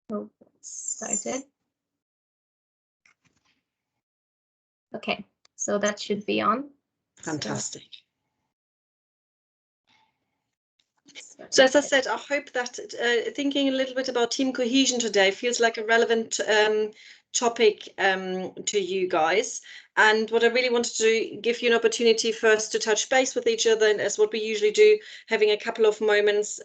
So started. Okay, so that should be on. Fantastic. So as I said, I hope that thinking a little bit about team cohesion today feels like a relevant topic to you guys. And what I really wanted to give you an opportunity first to touch base with each other, and as what we usually do, having a couple of moments,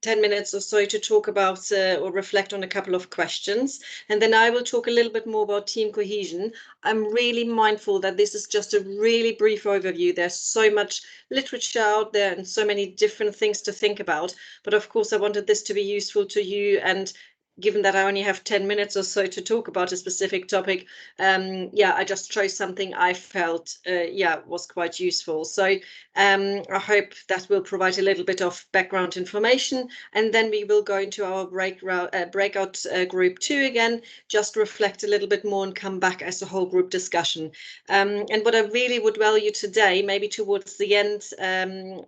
10 minutes or so to talk about or reflect on a couple of questions. And then I will talk a little bit more about team cohesion. I'm really mindful that this is just a really brief overview. There's so much literature out there and so many different things to think about. But of course, I wanted this to be useful to you, and given that I only have 10 minutes or so to talk about a specific topic, I just chose something I felt, was quite useful. So I hope that will provide a little bit of background information, and then we will go into our breakout group 2 again, just reflect a little bit more and come back as a whole group discussion. And what I really would value today, maybe towards the end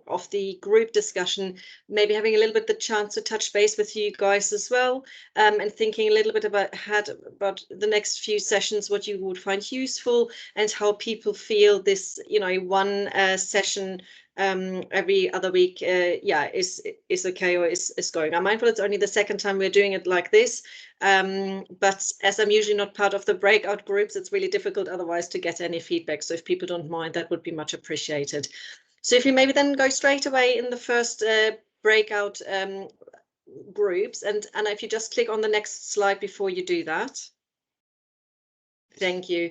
of the group discussion, maybe having a little bit the chance to touch base with you guys as well, and thinking a little bit about the next few sessions, what you would find useful, and how people feel this, one session every other week is okay or is going. I'm mindful it's only the second time we're doing it like this, but as I'm usually not part of the breakout groups, it's really difficult otherwise to get any feedback. So if people don't mind, that would be much appreciated. So if you maybe then go straight away in the first breakout groups, and Anna, if you just click on the next slide before you do that. Thank you.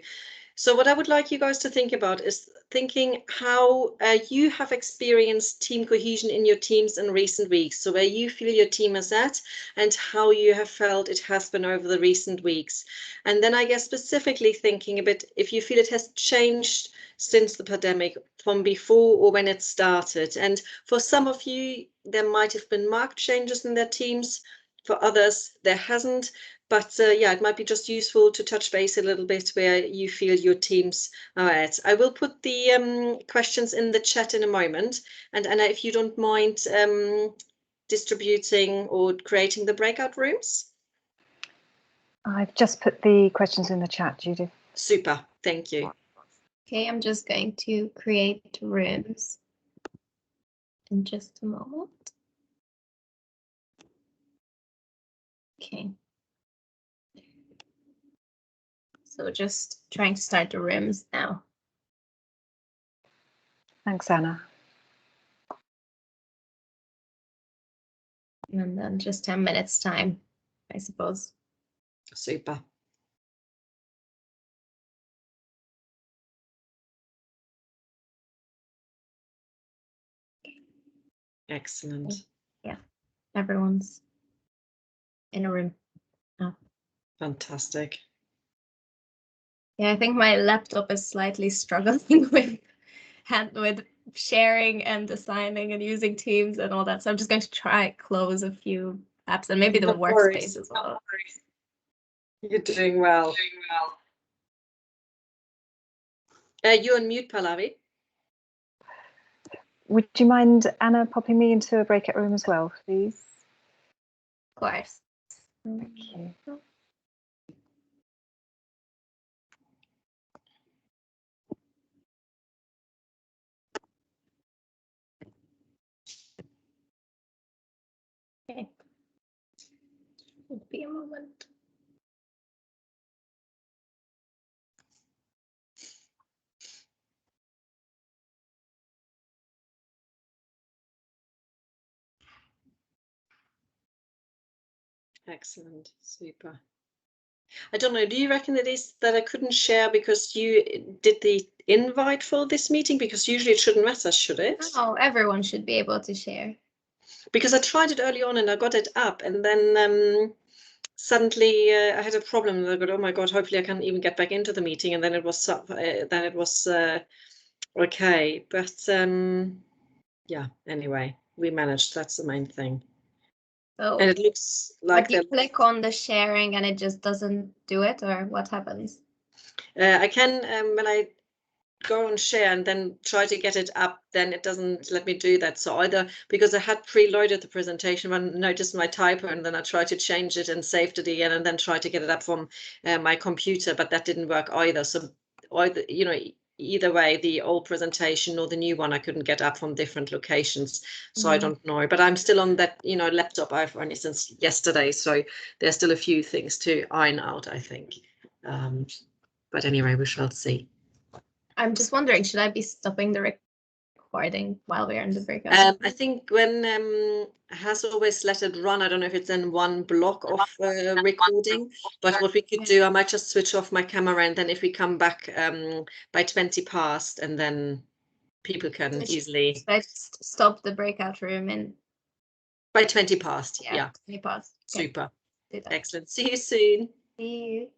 So what I would like you guys to think about is thinking how you have experienced team cohesion in your teams in recent weeks. So where you feel your team is at and how you have felt it has been over the recent weeks. And then I guess specifically thinking a bit if you feel it has changed since the pandemic, from before or when it started. And for some of you, there might have been marked changes in their teams. For others, there hasn't. But it might be just useful to touch base a little bit where you feel your teams are at. I will put the questions in the chat in a moment. And Anna, if you don't mind distributing or creating the breakout rooms. I've just put the questions in the chat, Judith. Super, thank you. Okay, I'm just going to create rooms in just a moment. Okay. So just trying to start the rooms now. Thanks, Anna. And then just 10 minutes time, I suppose. Super. Excellent. Yeah, everyone's in a room now. Fantastic. Yeah, I think my laptop is slightly struggling with sharing and assigning and using Teams and all that. So I'm just going to try close a few apps and maybe the workspace as well. You're doing well. You on mute, Pallavi. Would you mind, Anna, popping me into a breakout room as well, please? Of course. Thank you. Okay. It'll be a moment. Excellent, super. I don't know, do you reckon it is that I couldn't share because you did the invite for this meeting? Because usually it shouldn't matter, should it? Oh, everyone should be able to share. Because I tried it early on and I got it up, and then suddenly I had a problem. And I got, oh my God, hopefully I can even get back into the meeting. And then it was okay. But yeah, anyway, we managed. That's the main thing. So, and it looks like you click on the sharing and it just doesn't do it, or what happens? I can when I go and share and then try to get it up, then it doesn't let me do that. So either because I had preloaded the presentation and noticed my typo, and then I tried to change it and saved it again, and then tried to get it up from my computer, but that didn't work either. So either, you know, either way, the old presentation or the new one I couldn't get up from different locations. So I don't know, but I'm still on that, you know, laptop I've only since yesterday, so there's still a few things to iron out, I think. But anyway, we shall see. I'm just wondering, should I be stopping the recording while we're in the breakout? I think when has always let it run. I don't know if it's in one block of recording, but what we could do, I might just switch off my camera, and then if we come back by 20 past, and then people can easily. Should I just stop the breakout room in by 20 past? Yeah. 20 past. Okay. Super. Excellent. See you soon. See you.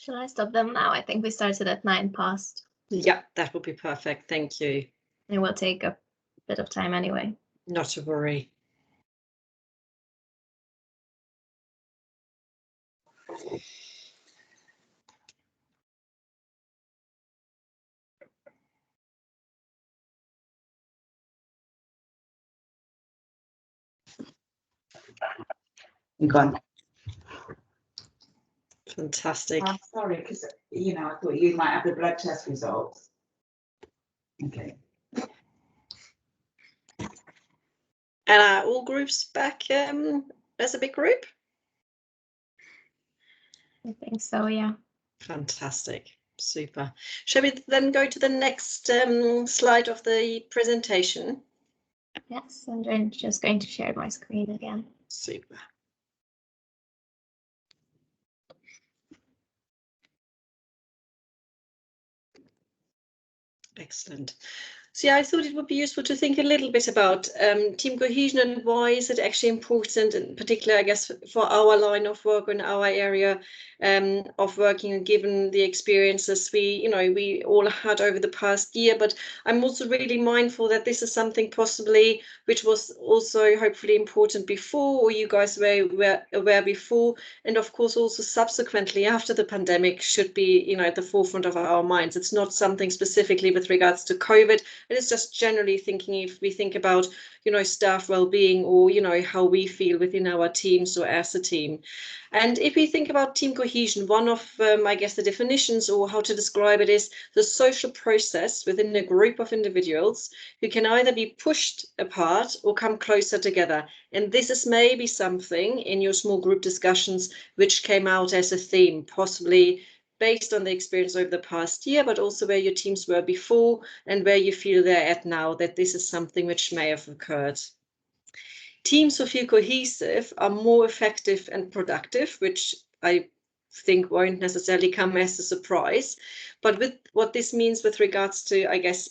Shall I stop them now? I think we started at 9 past. Yeah, that would be perfect. Thank you. It will take a bit of time anyway. Not to worry. Gone. Fantastic. I'm sorry, because I thought you might have the blood test results. Okay. And are all groups back as a big group? I think so, yeah. Fantastic. Super. Shall we then go to the next slide of the presentation? Yes, I'm just going to share my screen again. Super. Excellent. So yeah, I thought it would be useful to think a little bit about team cohesion and why is it actually important, in particular, I guess, for our line of work and our area of working, and given the experiences we all had over the past year. But I'm also really mindful that this is something possibly which was also hopefully important before, or you guys were aware before, and of course also subsequently after the pandemic should be at the forefront of our minds. It's not something specifically with regards to COVID. It is just generally thinking, if we think about, staff well-being, or, how we feel within our teams or as a team. And if we think about team cohesion, one of, I guess, the definitions or how to describe it is the social process within a group of individuals who can either be pushed apart or come closer together. And this is maybe something in your small group discussions which came out as a theme, possibly based on the experience over the past year, but also where your teams were before and where you feel they're at now, that this is something which may have occurred. Teams who feel cohesive are more effective and productive, which I think won't necessarily come as a surprise. But with what this means with regards to, I guess,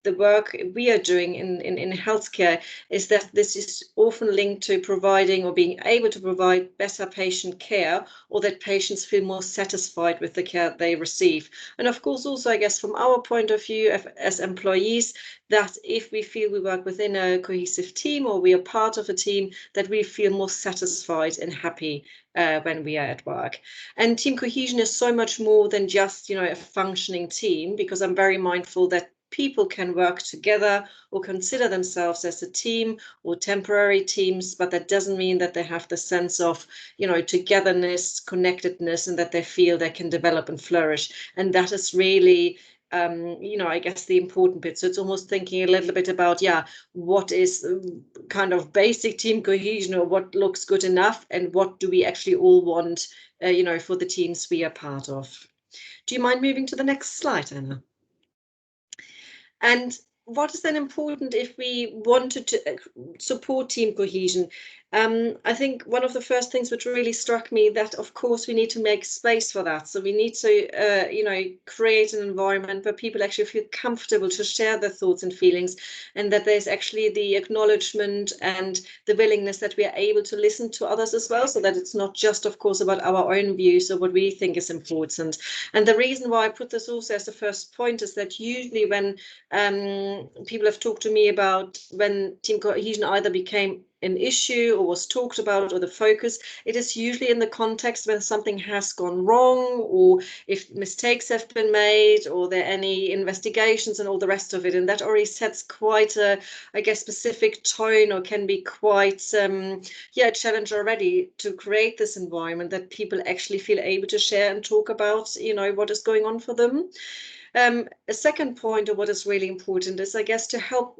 the work we are doing in healthcare, is that this is often linked to providing or being able to provide better patient care, or that patients feel more satisfied with the care they receive. And of course, also, I guess, from our point of view as employees, that if we feel we work within a cohesive team, or we are part of a team, that we feel more satisfied and happy when we are at work. And team cohesion is so much more than just, a functioning team, because I'm very mindful that people can work together or consider themselves as a team or temporary teams, but that doesn't mean that they have the sense of, togetherness, connectedness, and that they feel they can develop and flourish. And that is really, I guess, the important bit. So it's almost thinking a little bit about, what is kind of basic team cohesion, or what looks good enough, and what do we actually all want, for the teams we are part of. Do you mind moving to the next slide, Anna? And what is then important if we wanted to support team cohesion? I think one of the first things which really struck me, that of course we need to make space for that. So we need to, create an environment where people actually feel comfortable to share their thoughts and feelings, and that there's actually the acknowledgement and the willingness that we are able to listen to others as well, so that it's not just, of course, about our own views or what we think is important. And the reason why I put this also as the first point is that usually when people have talked to me about when team cohesion either became an issue or was talked about, or the focus, it is usually in the context when something has gone wrong, or if mistakes have been made, or there are any investigations and all the rest of it. And that already sets quite a, I guess, specific tone, or can be quite a challenge already to create this environment that people actually feel able to share and talk about, what is going on for them. A second point of what is really important is, I guess, to help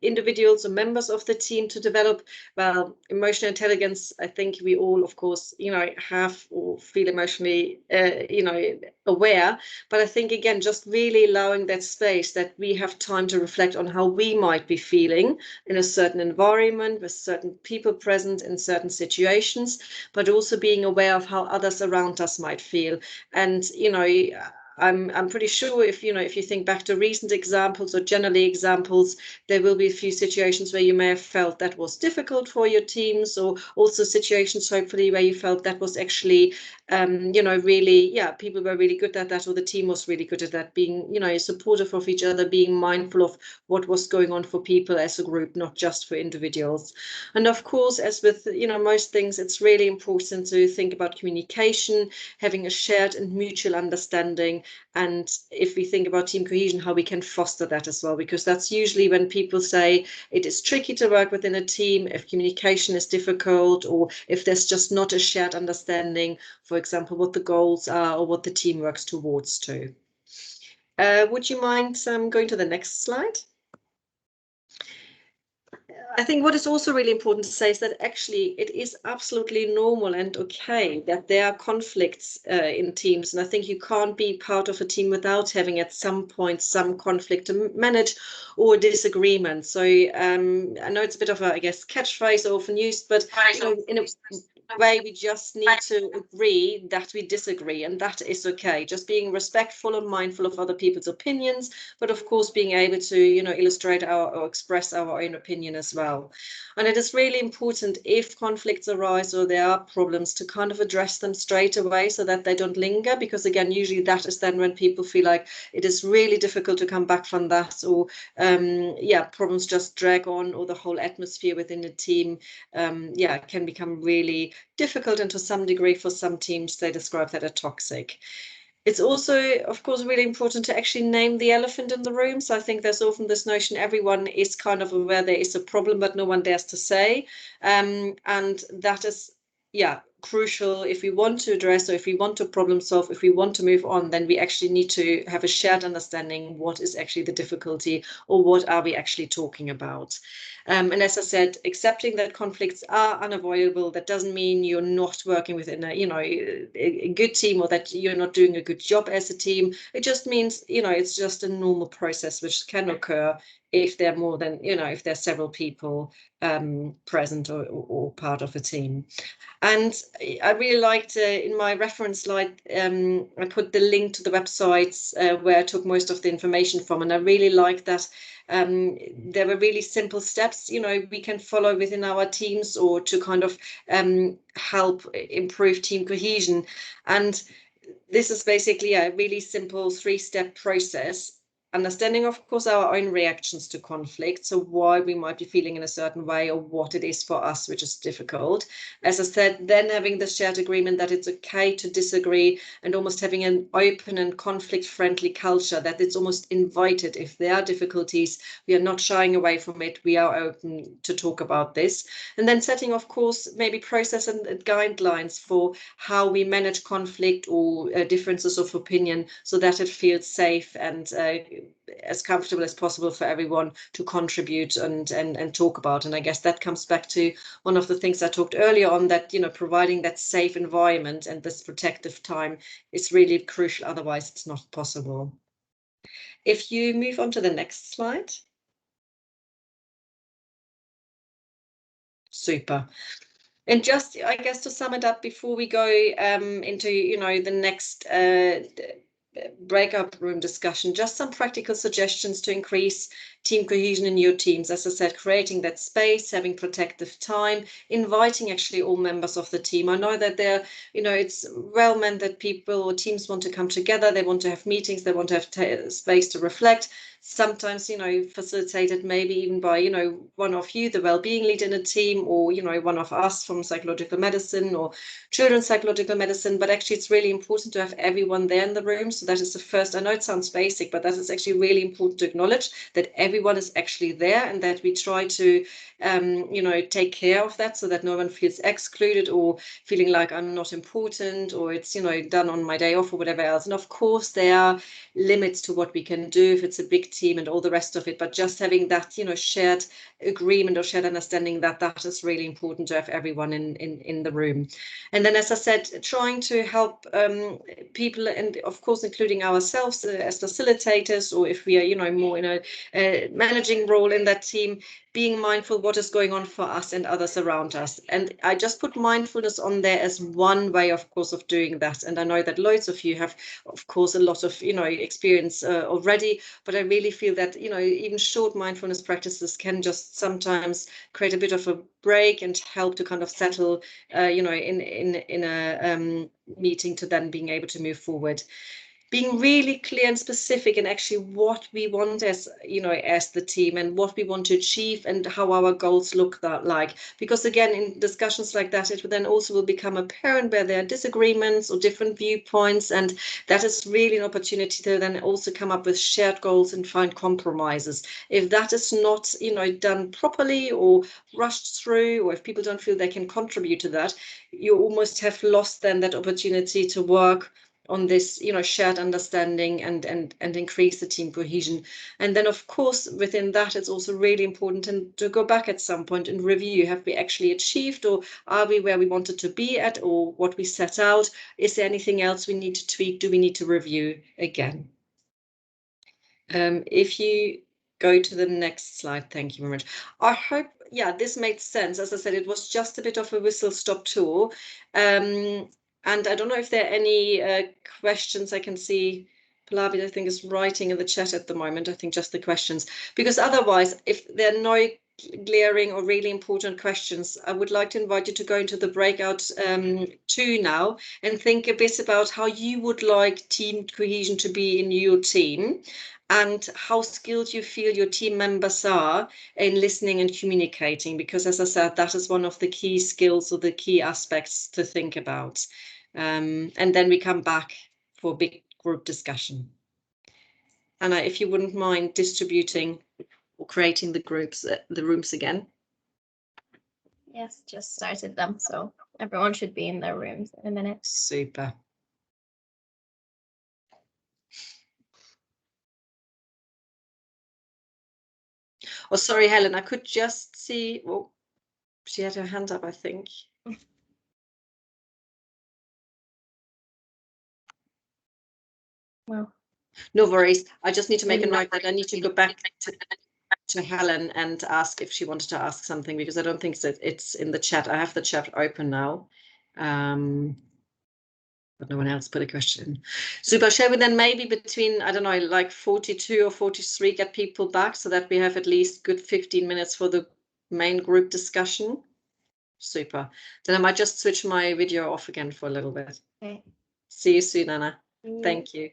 individuals or members of the team to develop, well, emotional intelligence. I think we all, of course, have or feel emotionally, aware. But I think, again, just really allowing that space, that we have time to reflect on how we might be feeling in a certain environment with certain people present in certain situations, but also being aware of how others around us might feel. And, I'm pretty sure if you think back to recent examples, or generally examples, there will be a few situations where you may have felt that was difficult for your teams, or also situations hopefully where you felt that was actually really, people were really good at that, or the team was really good at that, being, supportive of each other, being mindful of what was going on for people as a group, not just for individuals. And of course, as with, most things, it's really important to think about communication, having a shared and mutual understanding. And if we think about team cohesion, how we can foster that as well, because that's usually when people say it is tricky to work within a team, if communication is difficult, or if there's just not a shared understanding, for example, what the goals are or what the team works towards to. Would you mind going to the next slide? I think what is also really important to say is that actually it is absolutely normal and okay that there are conflicts in teams. And I think you can't be part of a team without having at some point some conflict to manage or disagreement. So I know it's a bit of a, I guess, catchphrase often used, but in a way we just need to agree that we disagree, and that is okay. Just being respectful and mindful of other people's opinions, but of course being able to illustrate or express our own opinion as well. And it is really important, if conflicts arise or there are problems, to kind of address them straight away so that they don't linger, because again, usually that is then when people feel like it is really difficult to come back from that, or problems just drag on, or the whole atmosphere within the team can become really difficult, and to some degree for some teams they describe that as toxic. It's also, of course, really important to actually name the elephant in the room. So I think there's often this notion everyone is kind of aware there is a problem, but no one dares to say. And that is, crucial if we want to address, or if we want to problem solve, if we want to move on, then we actually need to have a shared understanding what is actually the difficulty, or what are we actually talking about. And as I said, accepting that conflicts are unavoidable, that doesn't mean you're not working within a good team, or that you're not doing a good job as a team. It just means, it's just a normal process which can occur if there are more than, if there's several people present or part of a team. And I really liked in my reference slide, I put the link to the websites where I took most of the information from. And I really liked that there were really simple steps, we can follow within our teams, or to kind of help improve team cohesion. And this is basically a really simple 3-step process. Understanding, of course, our own reactions to conflict, so why we might be feeling in a certain way, or what it is for us which is difficult. As I said, then having the shared agreement that it's okay to disagree, and almost having an open and conflict-friendly culture, that it's almost invited. If there are difficulties, we are not shying away from it, we are open to talk about this. And then setting, of course, maybe process and guidelines for how we manage conflict or differences of opinion, so that it feels safe and as comfortable as possible for everyone to contribute and talk about. And I guess that comes back to one of the things I talked earlier on, that providing that safe environment and this protective time is really crucial, otherwise it's not possible. If you move on to the next slide. Super. And just, I guess, to sum it up before we go into the next breakout room discussion, just some practical suggestions to increase team cohesion in your teams. As I said, creating that space, having protective time, inviting actually all members of the team. I know that it's well meant that people or teams want to come together, they want to have meetings, they want to have space to reflect. Sometimes, facilitated maybe even by, one of you, the well-being lead in a team, or, one of us from psychological medicine or children's psychological medicine. But actually, it's really important to have everyone there in the room. So that is the first, I know it sounds basic, but that is actually really important to acknowledge, that everyone is actually there, and that we try to, take care of that, so that no one feels excluded or feeling like I'm not important, or it's, done on my day off or whatever else. And of course, there are limits to what we can do if it's a big team and all the rest of it, but just having that shared agreement or shared understanding that is really important to have everyone in the room. And then, as I said, trying to help people, and of course including ourselves as facilitators, or if we are more in a managing role in that team, being mindful what is going on for us and others around us. And I just put mindfulness on there as one way, of course, of doing that. And I know that loads of you have, of course, a lot of experience already, but I really really feel that, you know, even short mindfulness practices can just sometimes create a bit of a break and help to kind of settle, you know, in a meeting to then being able to move forward. Being really clear and specific and actually what we want as, you know, as the team and what we want to achieve and how our goals look like. Because again, in discussions like that, it then also will become apparent where there are disagreements or different viewpoints. And that is really an opportunity to then also come up with shared goals and find compromises. If that is not, you know, done properly or rushed through, or if people don't feel they can contribute to that, you almost have lost then that opportunity to work on this, you know, shared understanding and increase the team cohesion. And then of course within that it's also really important to go back at some point and review, have we actually achieved, or are we where we wanted to be at, or what we set out? Is there anything else we need to tweak? Do we need to review again? If you go to the next slide, thank you very much. I hope, yeah, this made sense. As I said, it was just a bit of a whistle-stop tour. And I don't know if there are any questions. I can see Pallavi, I think, is writing in the chat at the moment. I think just the questions, because otherwise, if there are no glaring or really important questions, I would like to invite you to go into the breakout 2 now and think a bit about how you would like team cohesion to be in your team, and how skilled you feel your team members are in listening and communicating, because as I said, that is one of the key skills or the key aspects to think about. And then we come back for a big group discussion. Anna, if you wouldn't mind distributing or creating the groups, the rooms again. Yes, just started them, so everyone should be in their rooms in a minute. Super. Oh, sorry, Helen, I could just see, well, she had her hand up, I think. Well, no worries. I just need to make a note that I need to go back to Helen and ask if she wanted to ask something, because I don't think that it's in the chat. I have the chat open now. But no one else put a question. Super. Shall we then maybe between, I don't know, like 42 or 43 get people back, so that we have at least good 15 minutes for the main group discussion? Super. Then I might just switch my video off again for a little bit. okay. See you soon, Anna. Thank you.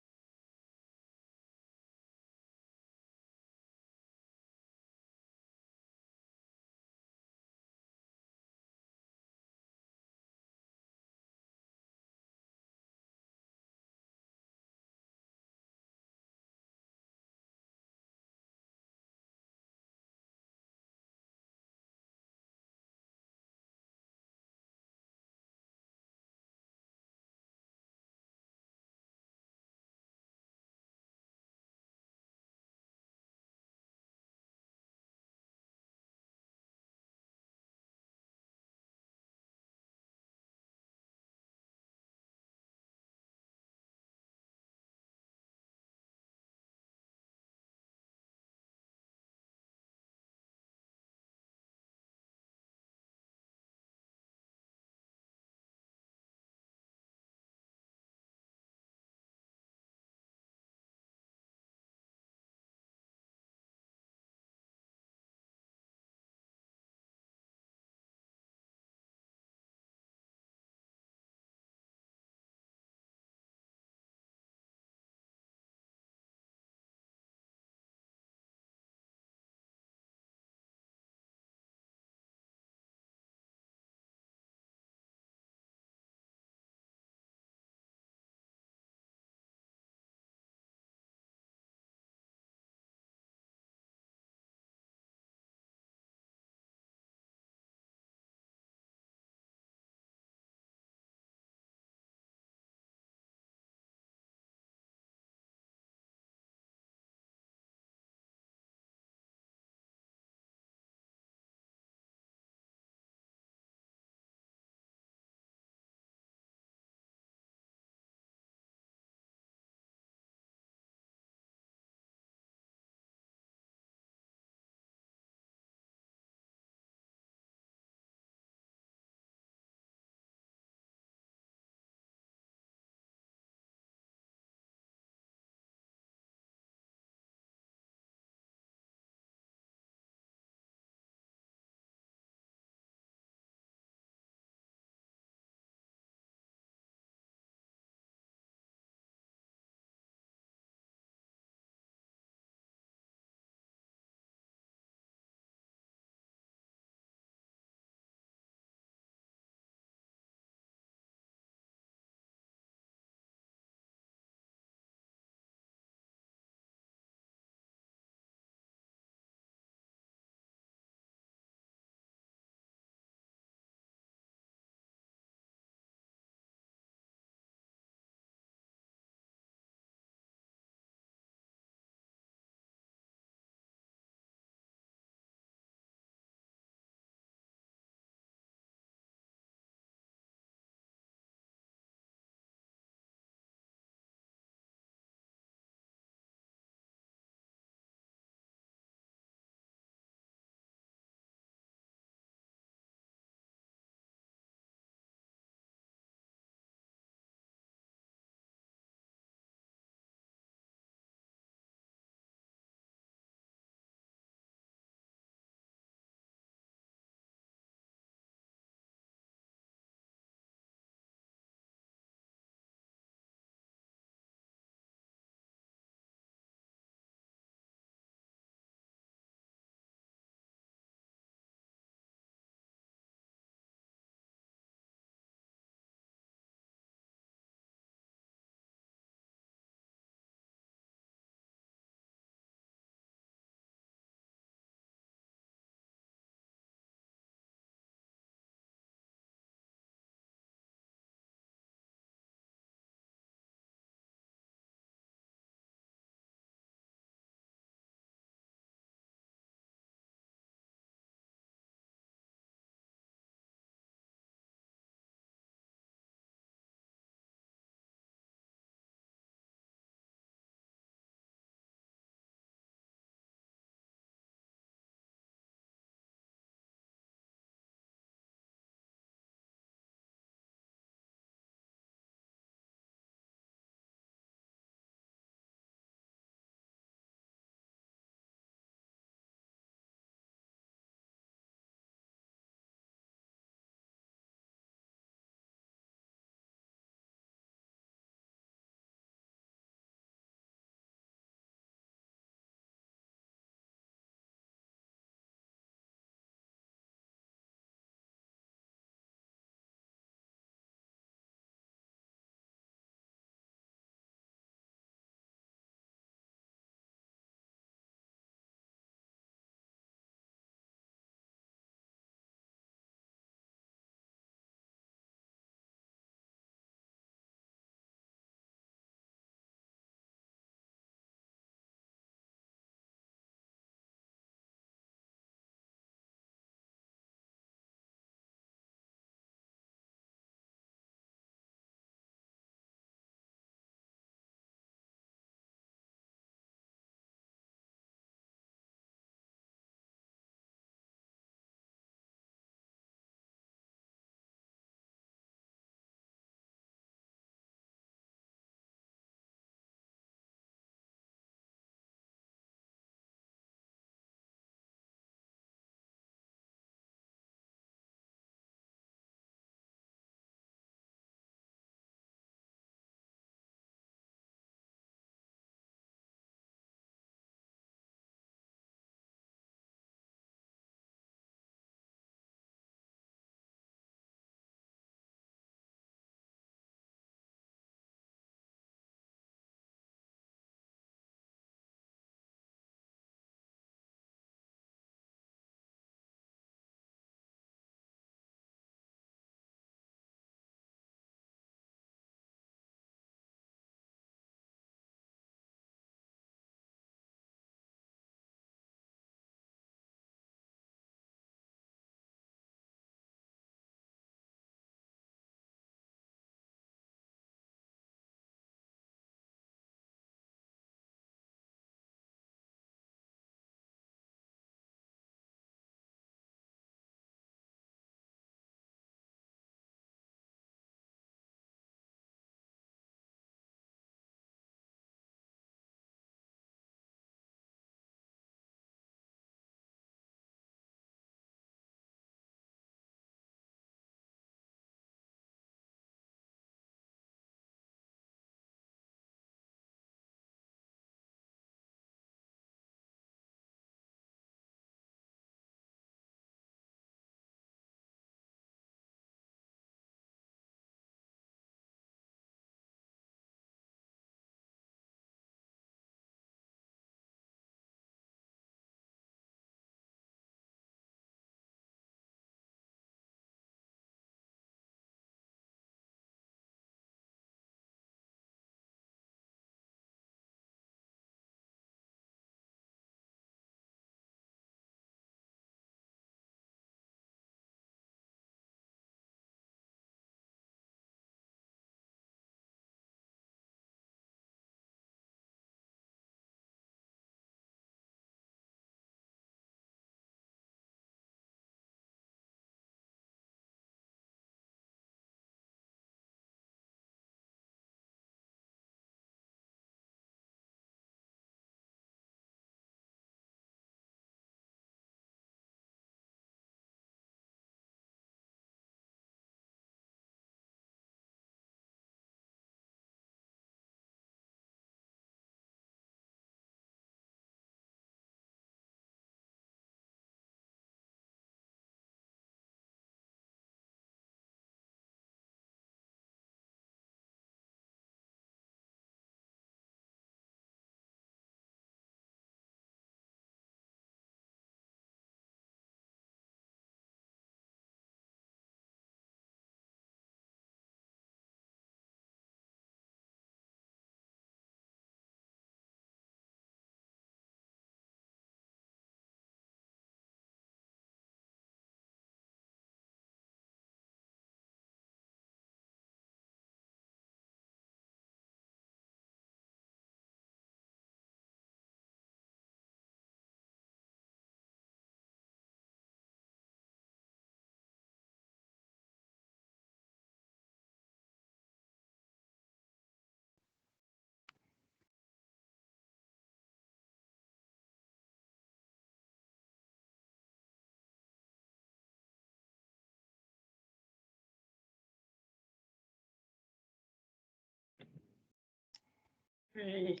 Hey.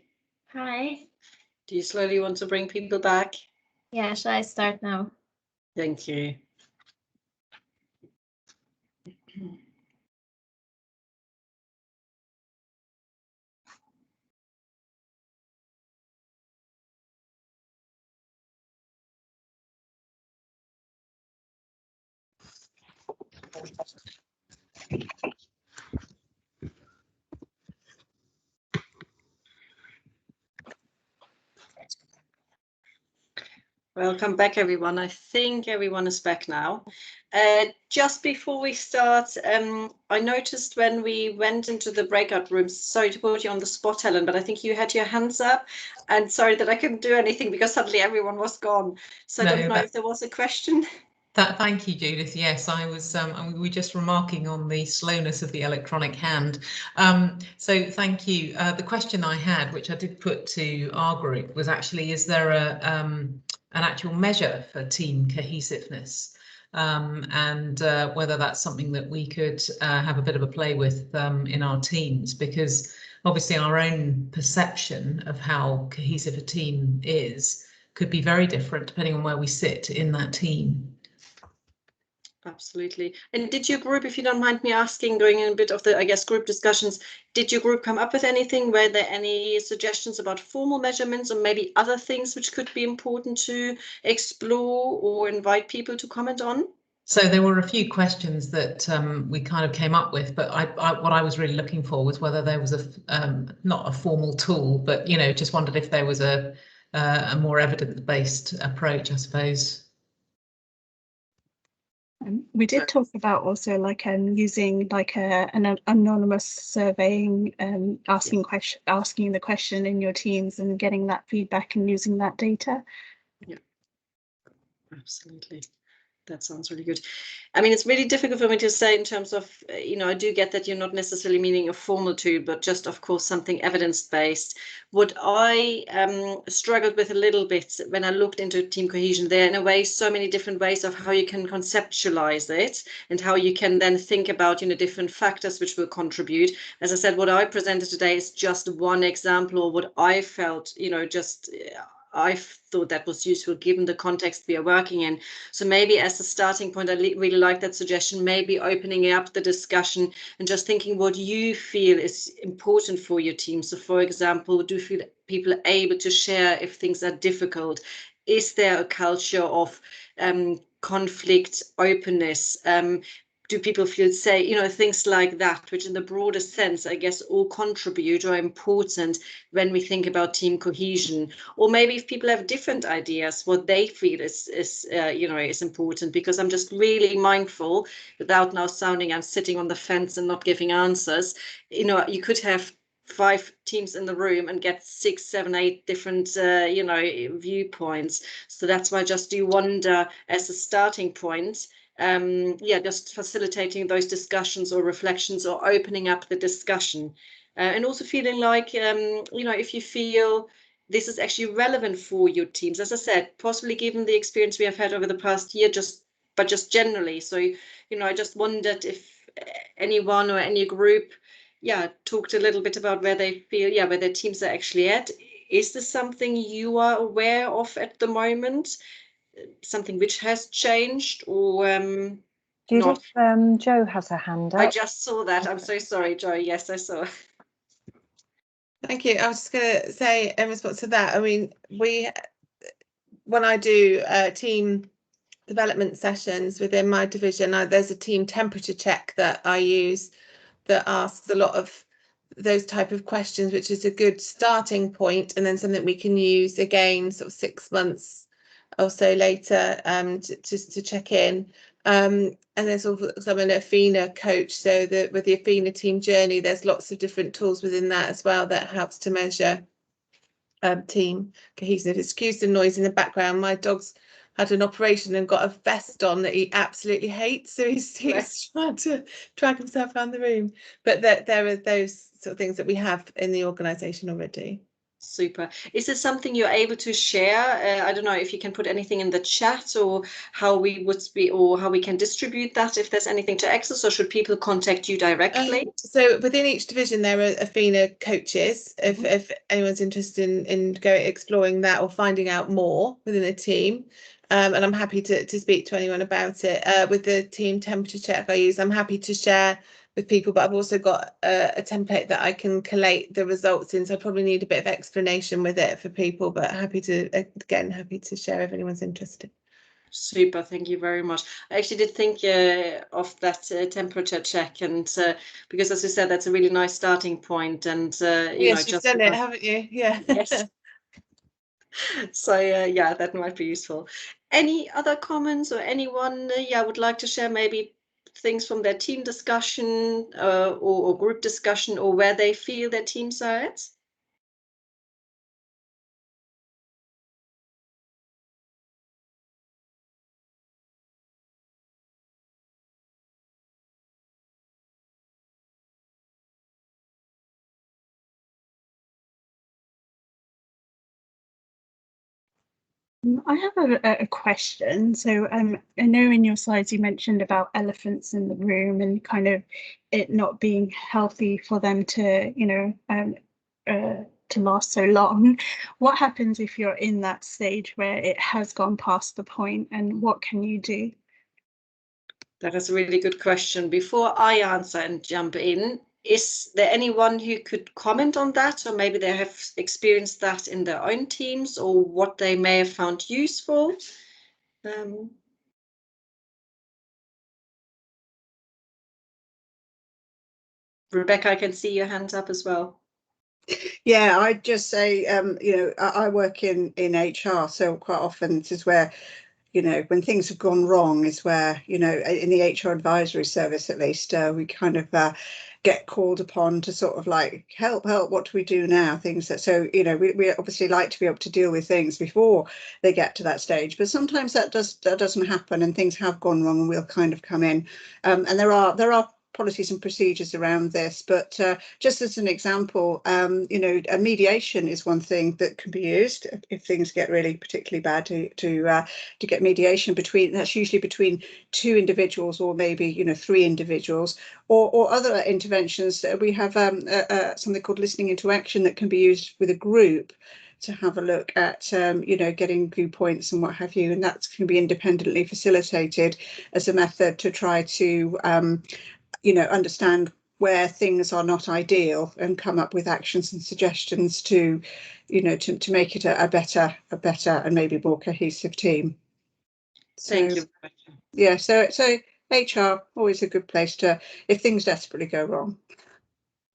Hi. Do you slowly want to bring people back? Yeah, shall I start now? Thank you. Welcome back, everyone. I think everyone is back now. Just before we start, I noticed when we went into the breakout rooms, sorry to put you on the spot, Helen, but I think you had your hands up, and sorry that I couldn't do anything because suddenly everyone was gone. So I don't know if there was a question. Thank you, Judith. Yes, I was. We were just remarking on the slowness of the electronic hand. So thank you. The question I had, which I did put to our group, was actually: is there an actual measure for team cohesiveness, and whether that's something that we could have a bit of a play with in our teams? Because obviously, our own perception of how cohesive a team is could be very different depending on where we sit in that team. Absolutely. And did your group, if you don't mind me asking, going in a bit of the, I guess, group discussions, did your group come up with anything? Were there any suggestions about formal measurements or maybe other things which could be important to explore or invite people to comment on? So there were a few questions that we kind of came up with, but what I was really looking for was whether there was not a formal tool, but just wondered if there was a more evidence-based approach, I suppose. We did talk about also like using like an anonymous surveying, asking the question in your teams and getting that feedback and using that data. Yeah, absolutely. That sounds really good. I mean, it's really difficult for me to say in terms of, I do get that you're not necessarily meaning a formal tool, but just, of course, something evidence-based. What I struggled with a little bit when I looked into team cohesion, there are in a way so many different ways of how you can conceptualize it and how you can then think about, different factors which will contribute. As I said, what I presented today is just one example, or what I felt, I thought that was useful given the context we are working in. So maybe as a starting point, I really like that suggestion, maybe opening up the discussion and just thinking what you feel is important for your team. So for example, do you feel people are able to share if things are difficult? Is there a culture of conflict, openness? Do people feel safe? Things like that, which in the broader sense, I guess, all contribute or are important when we think about team cohesion. Or maybe if people have different ideas, what they feel is important, because I'm just really mindful, without now sounding I'm sitting on the fence and not giving answers. You could have 5 teams in the room and get 6, 7, 8 different, viewpoints. So that's why I just do wonder as a starting point, just facilitating those discussions or reflections or opening up the discussion, and also feeling like, if you feel this is actually relevant for your teams, as I said, possibly given the experience we have had over the past year, but just generally. So, I just wondered if anyone or any group, talked a little bit about where they feel, where their teams are actually at. Is this something you are aware of at the moment? Something which has changed, or Judith, not? Jo has her hand up. I just saw that. I'm so sorry, Jo. Yes, I saw. Thank you. I was just going to say in response to that, I mean, when I do team development sessions within my division, there's a team temperature check that I use that asks a lot of those type of questions, which is a good starting point, and then something we can use again sort of 6 months or so later to check in. And there's also an Athena coach, so that with the Athena team journey, there's lots of different tools within that as well that helps to measure team cohesion. Excuse the noise in the background. My dog's had an operation and got a vest on that he absolutely hates, so he's trying to drag himself around the room. But there are those sort of things that we have in the organisation already. Super. Is it something you're able to share? I don't know if you can put anything in the chat, or how we would be, or how we can distribute that, if there's anything to access, or should people contact you directly? So within each division there are Athena coaches, if anyone's interested in going exploring that or finding out more within a team. And I'm happy to speak to anyone about it. With the team temperature check I use, I'm happy to share with people, but I've also got a template that I can collate the results in, so I probably need a bit of explanation with it for people, but happy to share if anyone's interested. Super, thank you very much. I actually did think of that temperature check, and because, as you said, that's a really nice starting point. And yes, you've done it, haven't you? Yeah. Yes. So yeah, that might be useful. Any other comments, or anyone would like to share maybe things from their team discussion or group discussion, or where they feel their teams are at? I have a question. So I know in your slides you mentioned about elephants in the room and kind of it not being healthy for them to, to last so long. What happens if you're in that stage where it has gone past the point, and what can you do? That is a really good question. Before I answer and jump in, is there anyone who could comment on that, or maybe they have experienced that in their own teams, or what they may have found useful? Rebecca, I can see your hands up as well. Yeah, I'd just say, I work in HR, so quite often this is where, when things have gone wrong is where, in the HR advisory service, at least, we kind of get called upon to sort of like, help, what do we do now? Things that, so, we obviously like to be able to deal with things before they get to that stage, but sometimes that doesn't happen, and things have gone wrong, and we'll kind of come in. And there are policies and procedures around this, but just as an example, a mediation is one thing that can be used if things get really particularly bad, to get mediation that's usually between two individuals, or maybe 3 individuals, or other interventions. We have something called listening into action that can be used with a group to have a look at getting viewpoints and what have you, and that can be independently facilitated as a method to try to understand where things are not ideal and come up with actions and suggestions to make it a better and maybe more cohesive team. Thank you. Yeah, so HR, always a good place to, if things desperately go wrong.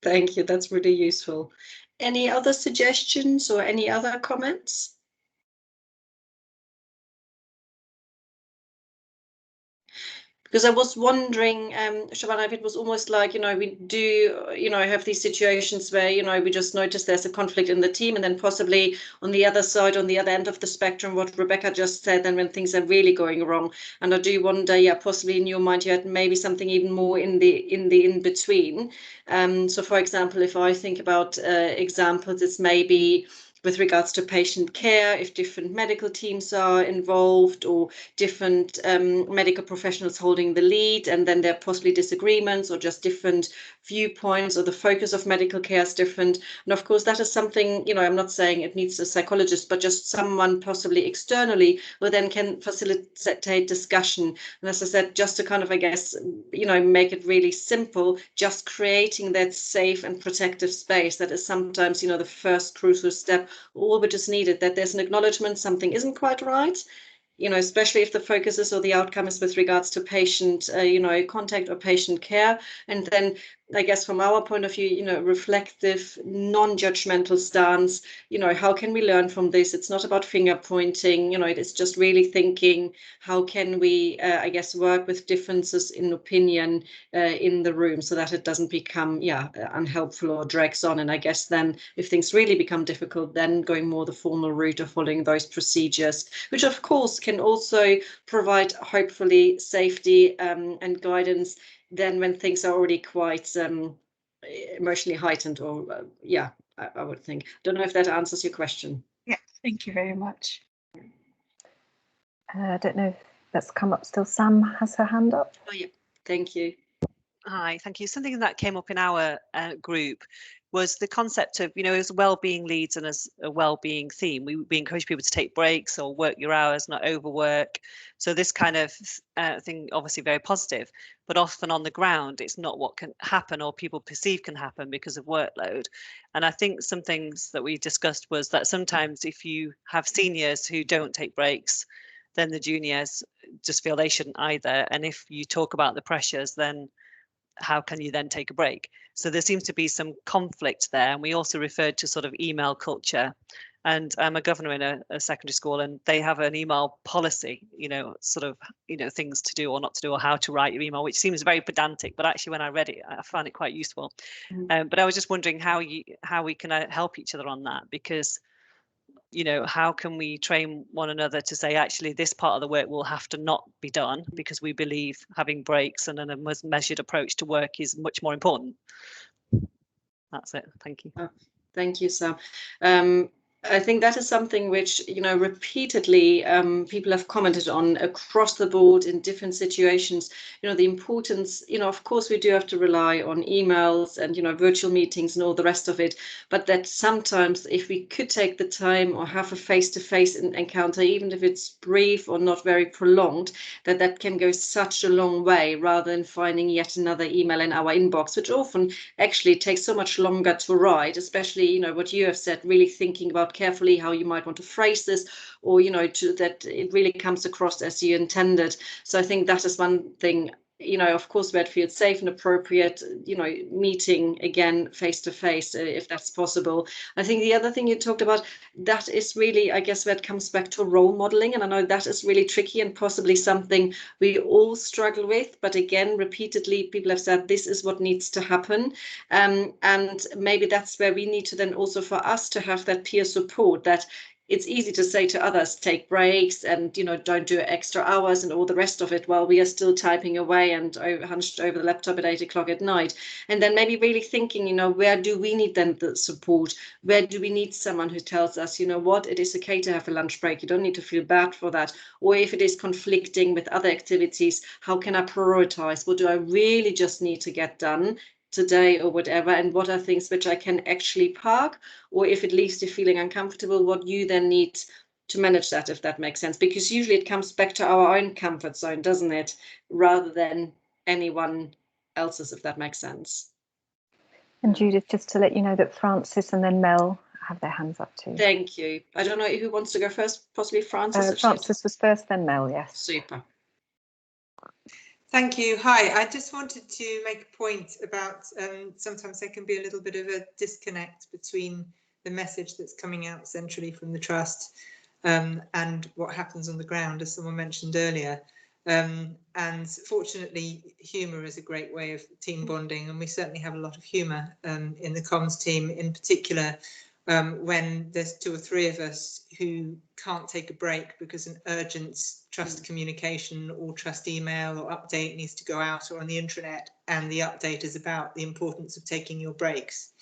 Thank you, that's really useful. Any other suggestions or any other comments? Because I was wondering, Shabana, if it was almost like, we do, have these situations where, we just notice there's a conflict in the team, and then possibly on the other side, on the other end of the spectrum, what Rebecca just said, and when things are really going wrong. And I do wonder, possibly in your mind, you had maybe something even more in between. So for example, if I think about examples, it's maybe with regards to patient care, if different medical teams are involved, or different medical professionals holding the lead, and then there are possibly disagreements or just different viewpoints, or the focus of medical care is different. And of course, that is something, I'm not saying it needs a psychologist, but just someone possibly externally who then can facilitate discussion. And as I said, just to kind of, I guess, make it really simple, just creating that safe and protective space, that is sometimes, the first crucial step. All which is needed, that there's an acknowledgement something isn't quite right, especially if the focus is, or the outcome is with regards to patient, contact or patient care. And then I guess from our point of view, reflective, non-judgmental stance, how can we learn from this? It's not about finger pointing, it's just really thinking, how can we, I guess, work with differences in opinion in the room, so that it doesn't become, unhelpful or drags on. And I guess then if things really become difficult, then going more the formal route of following those procedures, which of course can also provide hopefully safety and guidance then when things are already quite emotionally heightened, or I would think. Don't know if that answers your question. Yeah, thank you very much. I don't know if that's come up still. Sam has her hand up. Oh yeah, thank you. Hi, thank you. Something that came up in our group was the concept of, as well-being leads and as a well-being theme, we encourage people to take breaks or work your hours, not overwork. So this kind of thing, obviously very positive, but often on the ground, it's not what can happen or people perceive can happen because of workload. And I think some things that we discussed was that sometimes if you have seniors who don't take breaks, then the juniors just feel they shouldn't either. And if you talk about the pressures, then how can you then take a break? So there seems to be some conflict there. And we also referred to sort of email culture. And I'm a governor in a secondary school, and they have an email policy, sort of, things to do or not to do, or how to write your email, which seems very pedantic. But actually, when I read it, I found it quite useful. But I was just wondering how we can help each other on that, because how can we train one another to say, actually, this part of the work will have to not be done because we believe having breaks and a measured approach to work is much more important. That's it. Thank you. Thank you, Sam. I think that is something which, repeatedly people have commented on across the board in different situations. The importance, of course, we do have to rely on emails and, virtual meetings and all the rest of it. But that sometimes if we could take the time or have a face-to-face encounter, even if it's brief or not very prolonged, that can go such a long way rather than finding yet another email in our inbox, which often actually takes so much longer to write, especially, what you have said, really thinking about carefully how you might want to phrase this, or that it really comes across as you intended. So I think that is one thing, of course, where it feels safe and appropriate, meeting again face to face, if that's possible. I think the other thing you talked about, that is really, I guess, where it comes back to role modeling, and I know that is really tricky and possibly something we all struggle with, but again, repeatedly people have said this is what needs to happen, and maybe that's where we need to then also, for us, to have that peer support. That it's easy to say to others, take breaks and, don't do extra hours and all the rest of it while we are still typing away and hunched over the laptop at 8 o'clock at night. And then maybe really thinking, where do we need then the support? Where do we need someone who tells us, what, it is okay to have a lunch break. You don't need to feel bad for that. Or if it is conflicting with other activities, how can I prioritize? What do I really just need to get done today or whatever, and what are things which I can actually park, or if it leaves you feeling uncomfortable, what you then need to manage that, if that makes sense, because usually it comes back to our own comfort zone, doesn't it, rather than anyone else's, if that makes sense. And Judith, just to let you know that Francis and then Mel have their hands up too. Thank you. I don't know who wants to go first, possibly Francis. Francis was first, then Mel, yes. Super. Thank you. Hi, I just wanted to make a point about sometimes there can be a little bit of a disconnect between the message that's coming out centrally from the trust and what happens on the ground, as someone mentioned earlier. And fortunately, humour is a great way of team bonding, and we certainly have a lot of humour in the comms team, in particular when there's 2 or 3 of us who can't take a break because an urgent trust communication or trust email or update needs to go out, or on the intranet, and the update is about the importance of taking your breaks.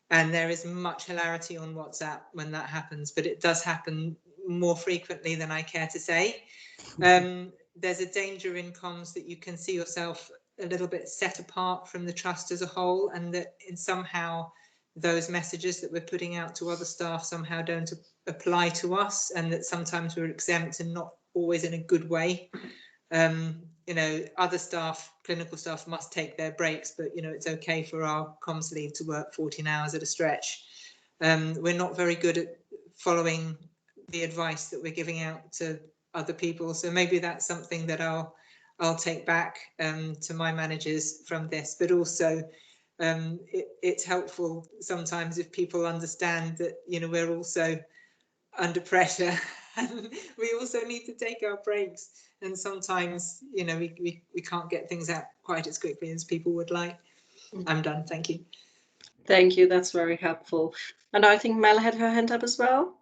And there is much hilarity on WhatsApp when that happens, but it does happen more frequently than I care to say. There's a danger in comms that you can see yourself a little bit set apart from the trust as a whole, and that somehow those messages that we're putting out to other staff somehow don't apply to us, and that sometimes we're exempt and not always in a good way. Other staff, clinical staff, must take their breaks, but it's okay for our comms lead to work 14 hours at a stretch. We're not very good at following the advice that we're giving out to other people, so maybe that's something that I'll take back to my managers from this. But also it's helpful sometimes if people understand that we're also under pressure and we also need to take our breaks, and sometimes we can't get things out quite as quickly as people would like. I'm done. Thank you. Thank you, that's very helpful. And I think Mel had her hand up as well.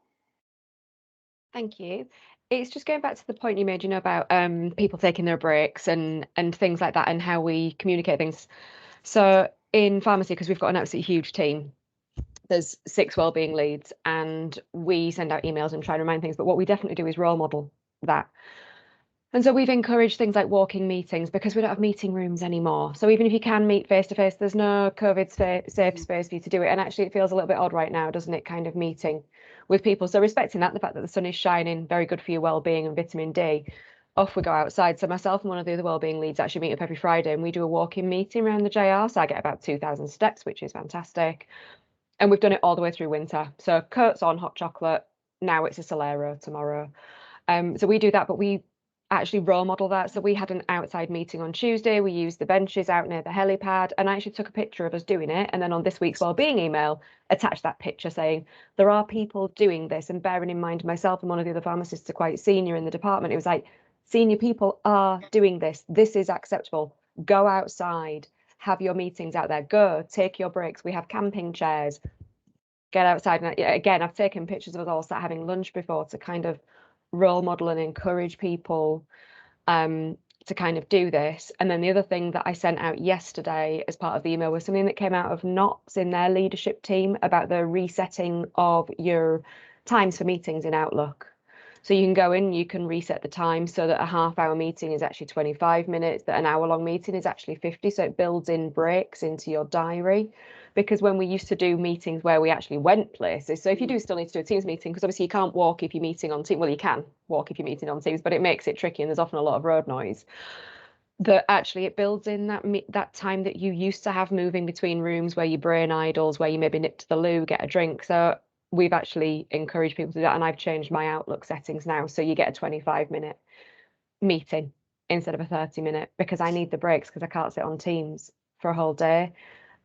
Thank you. It's just going back to the point you made, about people taking their breaks and things like that, and how we communicate things. So in pharmacy, because we've got an absolutely huge team, there's 6 wellbeing leads and we send out emails and try and remind things, but what we definitely do is role model that. And so we've encouraged things like walking meetings because we don't have meeting rooms anymore. So even if you can meet face to face, there's no COVID safe space for you to do it. And actually it feels a little bit odd right now, doesn't it, kind of meeting with people. So respecting that, the fact that the sun is shining, very good for your well-being and vitamin D, off we go outside. So myself and one of the other wellbeing leads actually meet up every Friday and we do a walking meeting around the JR. So I get about 2,000 steps, which is fantastic. And we've done it all the way through winter. So coats on, hot chocolate. Now it's a Solero tomorrow. So we do that, but we actually role model that. So we had an outside meeting on Tuesday. We used the benches out near the helipad and I actually took a picture of us doing it. And then on this week's wellbeing email, attached that picture saying, there are people doing this. And bearing in mind, myself and one of the other pharmacists are quite senior in the department. It was like, senior people are doing this. This is acceptable. Go outside, have your meetings out there, go take your breaks. We have camping chairs, get outside. And again, I've taken pictures of us all sat having lunch before to kind of role model and encourage people to kind of do this. And then the other thing that I sent out yesterday as part of the email was something that came out of Knots in their leadership team about the resetting of your times for meetings in Outlook. So you can go in, you can reset the time so that a half-hour meeting is actually 25 minutes, that an hour-long meeting is actually 50. So it builds in breaks into your diary. Because when we used to do meetings where we actually went places, so if you do still need to do a Teams meeting, because obviously you can't walk if you're meeting on Teams, well, you can walk if you're meeting on Teams, but it makes it tricky and there's often a lot of road noise. That actually it builds in that time that you used to have moving between rooms where your brain idles, where you maybe nip to the loo, get a drink. So we've actually encouraged people to do that, and I've changed my Outlook settings now, so you get a 25-minute meeting instead of a 30-minute, because I need the breaks because I can't sit on Teams for a whole day.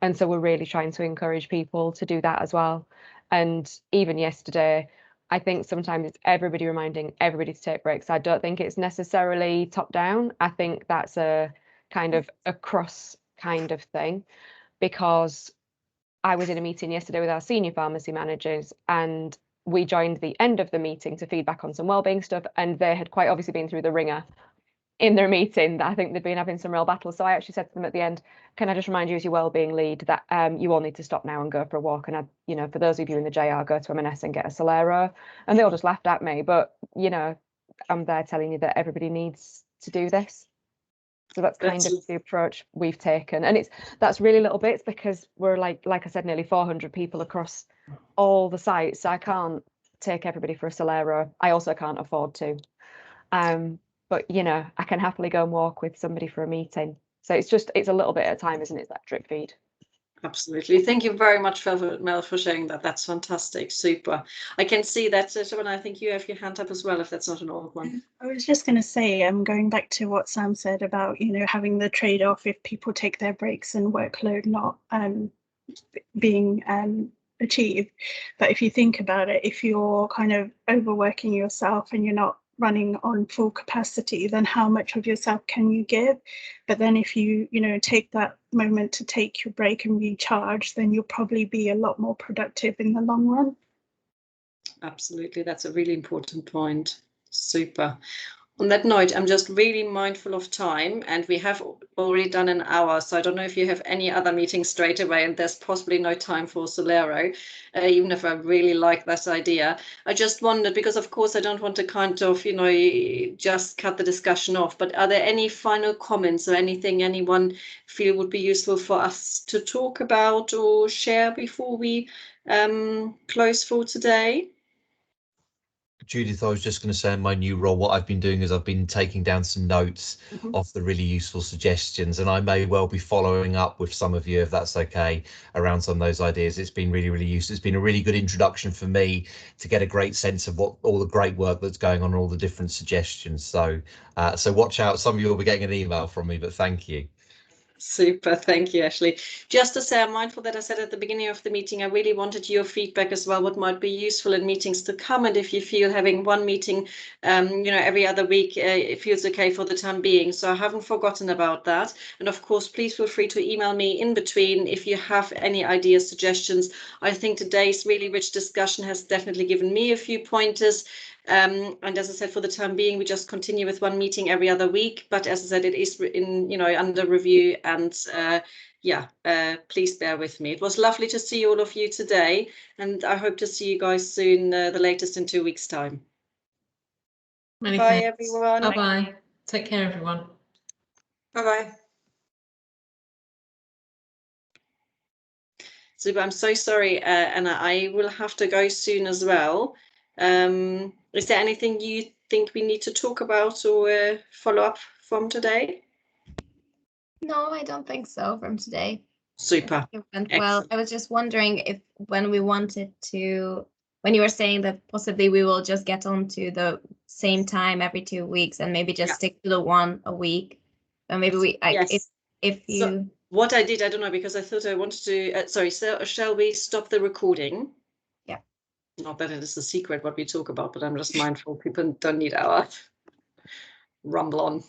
And so we're really trying to encourage people to do that as well. And even yesterday, I think sometimes it's everybody reminding everybody to take breaks. I don't think it's necessarily top down. I think that's a kind of a cross kind of thing, because I was in a meeting yesterday with our senior pharmacy managers and we joined the end of the meeting to feedback on some wellbeing stuff. And they had quite obviously been through the ringer in their meeting that I think they'd been having some real battles. So I actually said to them at the end, can I just remind you as your wellbeing lead that you all need to stop now and go for a walk? And I, for those of you in the JR, go to M&S and get a Solero. And they all just laughed at me. But, I'm there telling you that everybody needs to do this. So that's kind of the approach we've taken. And that's really little bits, because we're like I said, nearly 400 people across all the sites. So I can't take everybody for a Solero. I also can't afford to. But, I can happily go and walk with somebody for a meeting. So it's a little bit at a time, isn't it, that drip feed? Absolutely. Thank you very much, Mel, for sharing that. That's fantastic. Super. I can see that, Siobhan, I think you have your hand up as well, if that's not an old one. I was just going to say, going back to what Sam said about, having the trade-off if people take their breaks and workload not being achieved. But if you think about it, if you're kind of overworking yourself and you're not running on full capacity, then how much of yourself can you give? But then if you take that moment to take your break and recharge, then you'll probably be a lot more productive in the long run. Absolutely, that's a really important point. Super. On that note, I'm just really mindful of time, and we have already done an hour, so I don't know if you have any other meetings straight away, and there's possibly no time for Solero, even if I really like that idea. I just wondered, because of course I don't want to kind of, just cut the discussion off, but are there any final comments or anything anyone feel would be useful for us to talk about or share before we close for today? Judith, I was just going to say in my new role, what I've been doing is I've been taking down some notes of the really useful suggestions, and I may well be following up with some of you, if that's okay, around some of those ideas. It's been really, really useful. It's been a really good introduction for me to get a great sense of what all the great work that's going on and all the different suggestions. So watch out. Some of you will be getting an email from me, but thank you. Super, thank you, Ashley. Just to say, I'm mindful that I said at the beginning of the meeting, I really wanted your feedback as well, what might be useful in meetings to come, and if you feel having one meeting, every other week, it feels okay for the time being. So I haven't forgotten about that. And of course, please feel free to email me in between if you have any ideas, suggestions. I think today's really rich discussion has definitely given me a few pointers. And as I said, for the time being, we just continue with one meeting every other week. But as I said, it is under review, and please bear with me. It was lovely to see all of you today, and I hope to see you guys soon, the latest in 2 weeks' time. Many Bye, thanks. everyone. Bye-bye. Take care, everyone. Bye-bye. Super, I'm so sorry, Anna, I will have to go soon as well. Is there anything you think we need to talk about or follow up from today? No, I don't think so from today. Super. It went well. I was just wondering if when you were saying that possibly we will just get on to the same time every 2 weeks and maybe just stick to the one a week. Or maybe if you... So what I did, I don't know, because I thought I wanted to, so shall we stop the recording? Yeah. Not that it is a secret what we talk about, but I'm just mindful people don't need our rumble on.